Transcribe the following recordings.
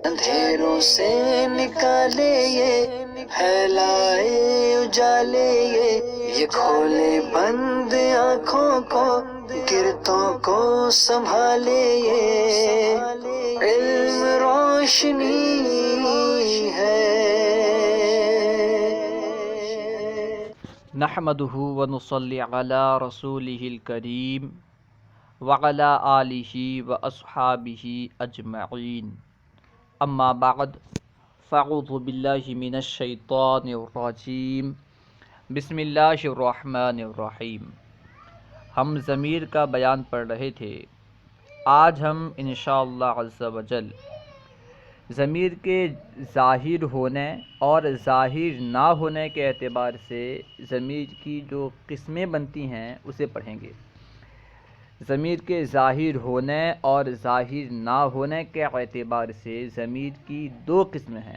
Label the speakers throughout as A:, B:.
A: اندھیروں سے نکالے یہ، پھیلائے اجالے یہ کھولے بند آنکھوں کو، گرتوں کو سنبھالے یہ، علم روشنی ہے۔
B: نحمدہ ونصلی علی رسولہ الکریم وعلی آلہ واصحابہ اجمعین، اما بعد فاعوذ باللہ من الشیطان الرجیم، بسم اللہ الرحمن الرحیم۔ ہم ضمیر کا بیان پڑھ رہے تھے۔ آج ہم انشاءاللہ عز وجل ضمیر کے ظاہر ہونے اور ظاہر نہ ہونے کے اعتبار سے ضمیر کی جو قسمیں بنتی ہیں اسے پڑھیں گے۔ ضمیر کے ظاہر ہونے اور ظاہر نہ ہونے کے اعتبار سے ضمیر کی دو قسمیں ہیں،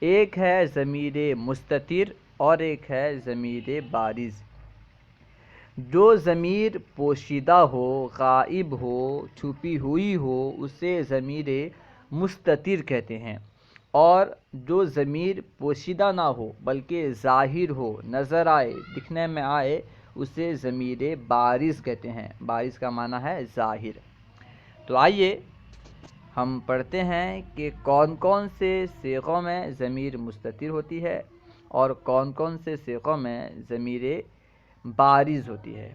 B: ایک ہے ضمیر مستتر اور ایک ہے ضمیر بارز۔ جو ضمیر پوشیدہ ہو، غائب ہو، چھپی ہوئی ہو، اسے ضمیر مستتر کہتے ہیں، اور جو ضمیر پوشیدہ نہ ہو بلکہ ظاہر ہو، نظر آئے، دکھنے میں آئے، اسے ضمیر بارز کہتے ہیں۔ بارز کا معنی ہے ظاہر۔ تو آئیے ہم پڑھتے ہیں کہ کون کون سے صیغوں میں ضمیر مستتر ہوتی ہے اور کون کون سے صیغوں میں ضمیر بارز ہوتی ہے۔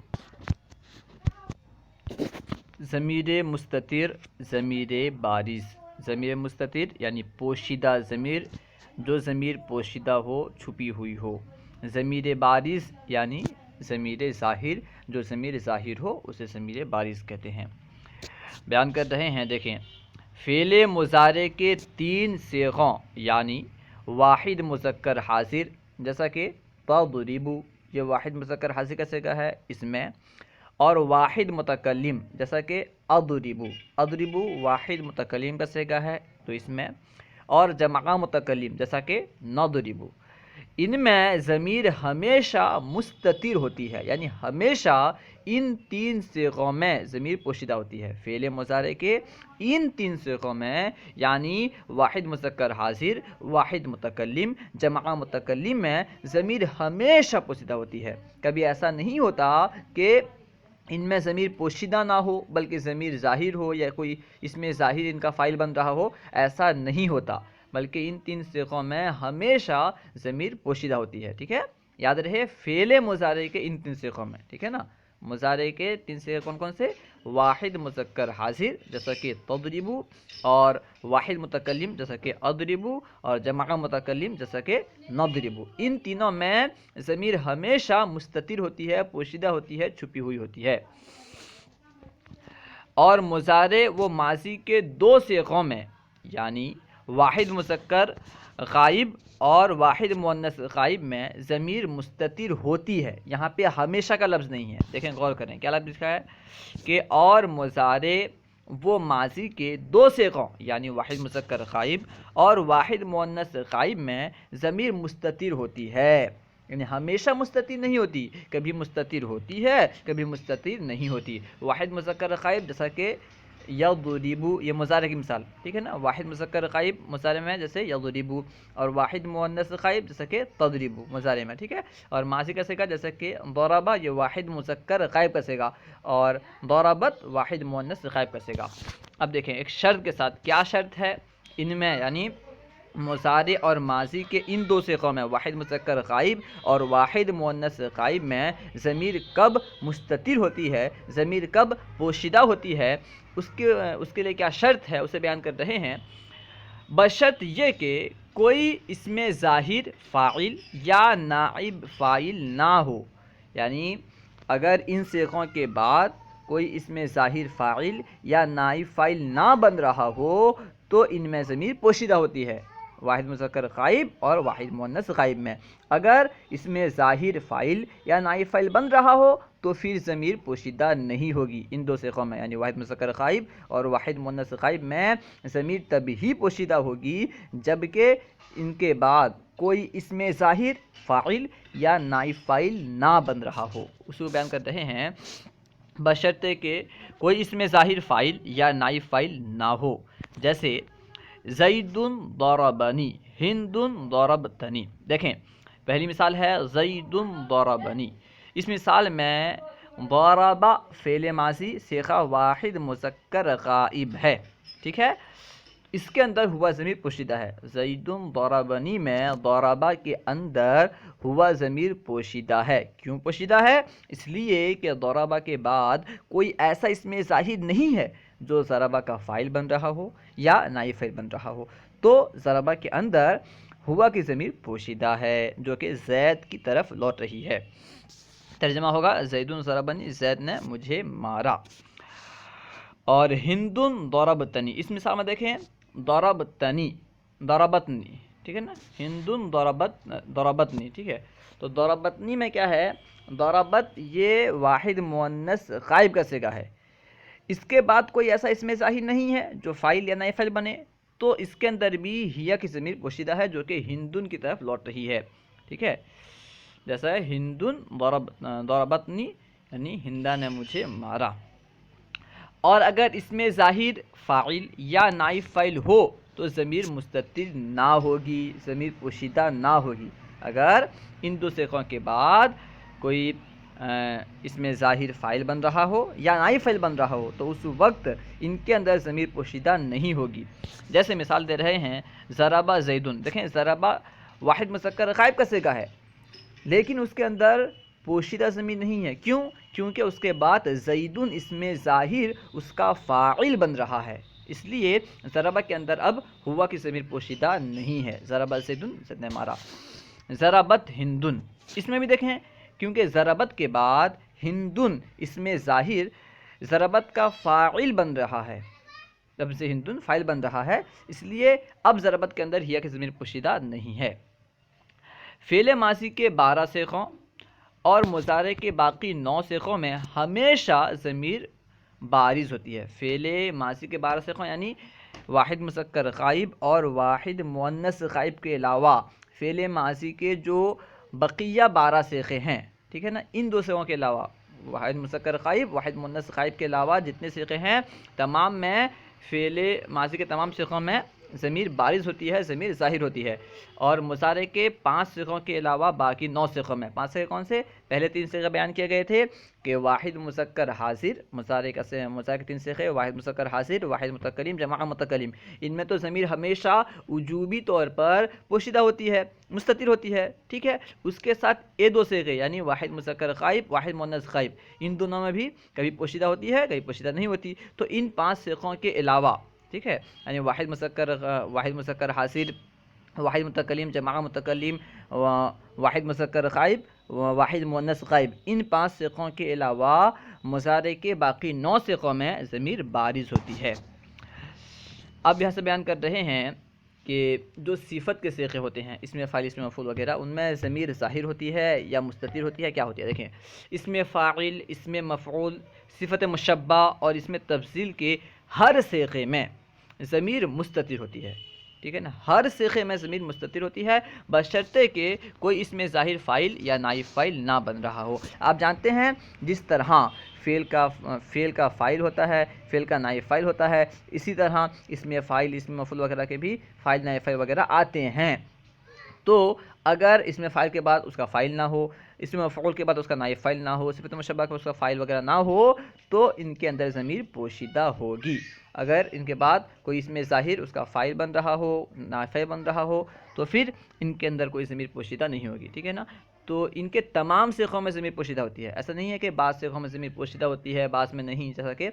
B: ضمیر مستتر، ضمیر بارز۔ ضمیر مستتر یعنی پوشیدہ ضمیر، جو ضمیر پوشیدہ ہو، چھپی ہوئی ہو۔ ضمیر بارز یعنی ضمیر ظاہر، جو ضمیر ظاہر ہو اسے ضمیر بارز کہتے ہیں۔ بیان کر رہے ہیں، دیکھیں، فعل مضارع کے 3 صیغوں یعنی واحد مذکر حاضر، جیسا کہ تضرب، یہ واحد مذکر حاضر کا صیغہ ہے اس میں، اور واحد متکلم جیسا کہ اضرب، اضرب واحد متکلم کا صیغہ ہے تو اس میں، اور جمع متکلم جیسا کہ نضرب، ان میں ضمیر ہمیشہ مستتر ہوتی ہے، یعنی ہمیشہ ان 3 صیغوں میں ضمیر پوشیدہ ہوتی ہے۔ فعل مضارع کے ان 3 صیغوں میں یعنی واحد مذکر حاضر، واحد متکلم، جمع متکلم میں ضمیر ہمیشہ پوشیدہ ہوتی ہے۔ کبھی ایسا نہیں ہوتا کہ ان میں ضمیر پوشیدہ نہ ہو بلکہ ضمیر ظاہر ہو یا کوئی اس میں ظاہر ان کا فاعل بن رہا ہو، ایسا نہیں ہوتا، بلکہ ان 3 صیغوں میں ہمیشہ ضمیر پوشیدہ ہوتی ہے۔ ٹھیک ہے، یاد رہے فعل مضارع کے ان 3 صیغوں میں، ٹھیک ہے نا۔ مضارع کے 3 صیغے کون کون سے؟ واحد مذکر حاضر جیسا کہ تضرب، اور واحد متکلم جیسا کہ اضرب، اور جمع متکلم جیسا کہ نضرب۔ ان تینوں میں ضمیر ہمیشہ مستتر ہوتی ہے، پوشیدہ ہوتی ہے، چھپی ہوئی ہوتی ہے۔ اور مضارع و ماضی کے 2 صیغوں میں یعنی واحد مذکر غائب اور واحد مؤنث غائب میں ضمیر مستتر ہوتی ہے، یہاں پہ ہمیشہ کا لفظ نہیں ہے۔ دیکھیں، غور کریں، کیا لفظ لکھا ہے کہ اور مضارع وہ ماضی کے 2 صیغوں یعنی واحد مذکر غائب اور واحد مؤنث غائب میں ضمیر مستتر ہوتی ہے، یعنی ہمیشہ مستتر نہیں ہوتی، کبھی مستتر ہوتی ہے، کبھی مستتر نہیں ہوتی۔ واحد مذکر غائب جیسا کہ یضرب، یہ مضارع کی مثال، ٹھیک ہے نا۔ واحد مذکر غائب مضارع میں جیسے یضرب، اور واحد مؤنث غائب جیسا کہ تضرب مضارع میں، ٹھیک ہے۔ اور ماضی کا صیغہ جیسا کہ ضرب، یہ واحد مذکر غائب کا صیغہ، اور ضربت واحد مؤنث غائب کا صیغہ۔ اب دیکھیں ایک شرط کے ساتھ، کیا شرط ہے ان میں، یعنی مضارع اور ماضی کے ان 2 صیغوں میں واحد مذکر غائب اور واحد مؤنث غائب میں ضمیر کب مستتر ہوتی ہے، ضمیر کب پوشیدہ ہوتی ہے، اس کے لیے کیا شرط ہے اسے بیان کر رہے ہیں۔ بشرط یہ کہ کوئی اس میں ظاہر فاعل یا نائب فاعل نہ ہو، یعنی اگر ان صیغوں کے بعد کوئی اس میں ظاہر فاعل یا نائب فاعل نہ بن رہا ہو تو ان میں ضمیر پوشیدہ ہوتی ہے، واحد مذکر غائب اور واحد مؤنث غائب میں۔ اگر اس میں ظاہر فاعل یا نائب فاعل بن رہا ہو تو پھر ضمیر پوشیدہ نہیں ہوگی ان 2 صیغوں میں، یعنی واحد مذکر غائب اور واحد مؤنث غائب میں ضمیر تب ہی پوشیدہ ہوگی جبکہ ان کے بعد کوئی اس میں ظاہر فاعل یا نائب فاعل نہ بن رہا ہو۔ اصول بیان کر رہے ہیں، بشرطے کہ کوئی اس میں ظاہر فاعل یا نائب فاعل نہ ہو، جیسے زید ضربنی، ہند ضربتنی۔ دیکھیں پہلی مثال ہے زید ضربنی، اس مثال میں ضرب فعل ماضی صیغہ واحد مذکر غائب ہے، ٹھیک ہے، اس کے اندر ہوا ضمیر پوشیدہ ہے۔ زید ضربنی میں ضربہ کے اندر ہوا ضمیر پوشیدہ ہے۔ کیوں پوشیدہ ہے؟ اس لیے کہ ضربہ کے بعد کوئی ایسا اسم ظاہر نہیں ہے جو ضربہ کا فاعل بن رہا ہو یا نائب فاعل بن رہا ہو، تو ضربہ کے اندر ہوا کی ضمیر پوشیدہ ہے جو کہ زید کی طرف لوٹ رہی ہے۔ ترجمہ ہوگا زید ضربنی، زید نے مجھے مارا۔ اور ہند ضربتنی، اس مثال میں دیکھیں ضربتنی، ضربتنی، ٹھیک ہے نا، ہند ضربتنی، ٹھیک ہے، تو ضربتنی میں کیا ہے، ضربت یہ واحد مؤنث غائب کا صیغہ ہے، اس کے بعد کوئی ایسا اسم ظاہر نہیں ہے جو فاعل یا نائب فاعل بنے، تو اس کے اندر بھی ہیا کی ضمیر پوشیدہ ہے جو کہ ہندن کی طرف لوٹ رہی ہے، ٹھیک ہے، جیسا ہے ہندن ضربتنی یعنی ہندا نے مجھے مارا۔ اور اگر اس میں ظاہر فاعل یا نائب فاعل ہو تو ضمیر مستتر نہ ہوگی، ضمیر پوشیدہ نہ ہوگی۔ اگر ان دو صیغوں کے بعد کوئی اس میں ظاہر فاعل بن رہا ہو یا نائب فاعل بن رہا ہو تو اس وقت ان کے اندر ضمیر پوشیدہ نہیں ہوگی۔ جیسے مثال دے رہے ہیں ضربہ زیدن، دیکھیں ضربہ واحد مذکر غائب کا صیغہ ہے لیکن اس کے اندر پوشیدہ ضمیر نہیں ہے، کیوں؟ کیونکہ اس کے بعد زیدن اسم ظاہر اس کا فاعل بن رہا ہے، اس لیے ضربہ کے اندر اب ہوا کی ضمیر پوشیدہ نہیں ہے۔ ضربہ زیدن، زید نے مارا۔ ضربت ہندن، اس میں بھی دیکھیں کیونکہ ضربت کے بعد ہندن اسم ظاہر ضربت کا فاعل بن رہا ہے، لفظ ہندن فاعل بن رہا ہے، اس لیے اب ضربت کے اندر ہیا کی ضمیر پوشیدہ نہیں ہے۔ فعل ماضی کے 12 صیغوں اور مضارع کے باقی 9 صیغوں میں ہمیشہ ضمیر بارز ہوتی ہے۔ فعل ماضی کے 12 صیغوں یعنی واحد مذکر غائب اور واحد مؤنث غائب کے علاوہ فعل ماضی کے جو بقیہ 12 صیغے ہیں، ٹھیک ہے نا، ان دو صیغوں کے علاوہ واحد مذکر غائب، واحد مؤنث غائب کے علاوہ جتنے صیغے ہیں تمام میں فعل ماضی کے تمام صیغوں میں ضمیر بارز ہوتی ہے، ضمیر ظاہر ہوتی ہے۔ اور مضارع کے 5 صیغوں کے علاوہ باقی 9 صیغوں میں، 5 صیغے کون سے؟ پہلے 3 صیغے بیان کیے گئے تھے کہ واحد مذکر حاضر، مضارع کے 3 صیغے واحد مذکر حاضر، واحد متکلم، جمع متکلم، ان میں تو ضمیر ہمیشہ وجوبی طور پر پوشیدہ ہوتی ہے، مستتر ہوتی ہے، ٹھیک ہے، اس کے ساتھ یہ 2 صیغے یعنی واحد مذکر غائب، واحد مؤنث غائب، ان دونوں میں بھی کبھی پوشیدہ ہوتی ہے کبھی پوشیدہ نہیں ہوتی، تو ان 5 صیغوں کے علاوہ، ٹھیک ہے، یعنی واحد مذکر حاضر، واحد متکلم، جمع متکلم، واحد مذکر غائب، واحد مؤنث غائب، ان 5 صیغوں کے علاوہ مضارع کے باقی 9 صیغوں میں ضمیر بارز ہوتی ہے۔ اب یہاں سے بیان کر رہے ہیں کہ جو صفت کے صیغے ہوتے ہیں، اسم فاعل، اسم مفعول وغیرہ، ان میں ضمیر ظاہر ہوتی ہے یا مستتر ہوتی ہے، کیا ہوتی ہے؟ دیکھیں اسم فاعل، اسم مفعول، صفت مشبہ اور اسم تفضیل کے ہر صیغے میں ضمیر مستتر ہوتی ہے، ٹھیک ہے نا، ہر صیغے میں ضمیر مستتر ہوتی ہے بشرطے کہ کوئی اس میں ظاہر فاعل یا نائب فاعل نہ بن رہا ہو۔ آپ جانتے ہیں جس طرح فعل کا فاعل ہوتا ہے، فعل کا نائب فاعل ہوتا ہے، اسی طرح اسم فاعل، اسم مفعول وغیرہ کے بھی فاعل نائب فاعل وغیرہ آتے ہیں، تو اگر اس میں فاعل کے بعد اس کا فاعل نہ ہو، اس میں مفعول کے بعد اس کا نائب فاعل نہ ہو، صفت مشبہ کے بعد اس کا فاعل وغیرہ نہ ہو تو ان کے اندر ضمیر پوشیدہ ہوگی۔ اگر ان کے بعد کوئی اس میں ظاہر اس کا فاعل بن رہا ہو، نائب فاعل بن رہا ہو تو پھر ان کے اندر کوئی ضمیر پوشیدہ نہیں ہوگی، ٹھیک ہے نا، تو ان کے تمام صیغوں میں ضمیر پوشیدہ ہوتی ہے، ایسا نہیں ہے کہ بعض صیغوں میں ضمیر پوشیدہ ہوتی ہے بعض میں نہیں، جیسا کہ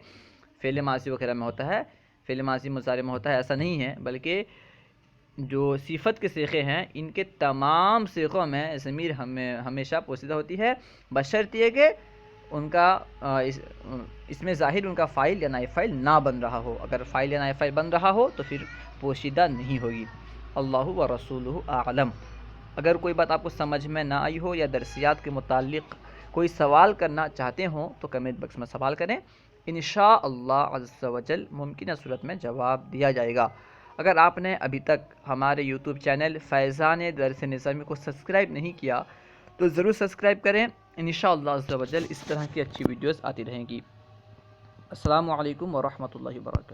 B: فعل ماضی وغیرہ میں ہوتا ہے، فعل ماضی مضارع میں ہوتا ہے، ایسا نہیں ہے، بلکہ جو صفت کے صیغے ہیں ان کے تمام صیغوں میں ضمیر ہمیشہ پوشیدہ ہوتی ہے بشرط یہ کہ ان کا اس میں ظاہر ان کا فاعل یا نائب فاعل نہ بن رہا ہو، اگر فاعل یا نائب فاعل بن رہا ہو تو پھر پوشیدہ نہیں ہوگی۔ اللہ و رسولہ اعلم۔ اگر کوئی بات آپ کو سمجھ میں نہ آئی ہو یا درسیات کے متعلق کوئی سوال کرنا چاہتے ہوں تو کمنٹ باکس میں سوال کریں، انشاءاللہ عز و جل ممکنہ صورت میں جواب دیا جائے گا۔ اگر آپ نے ابھی تک ہمارے یوٹیوب چینل فیضان درس نظامی کو سبسکرائب نہیں کیا تو ضرور سبسکرائب کریں، انشاءاللہ عز و جل اس طرح کی اچھی ویڈیوز آتی رہیں گی۔ السلام علیکم ورحمۃ اللہ وبرکاتہ۔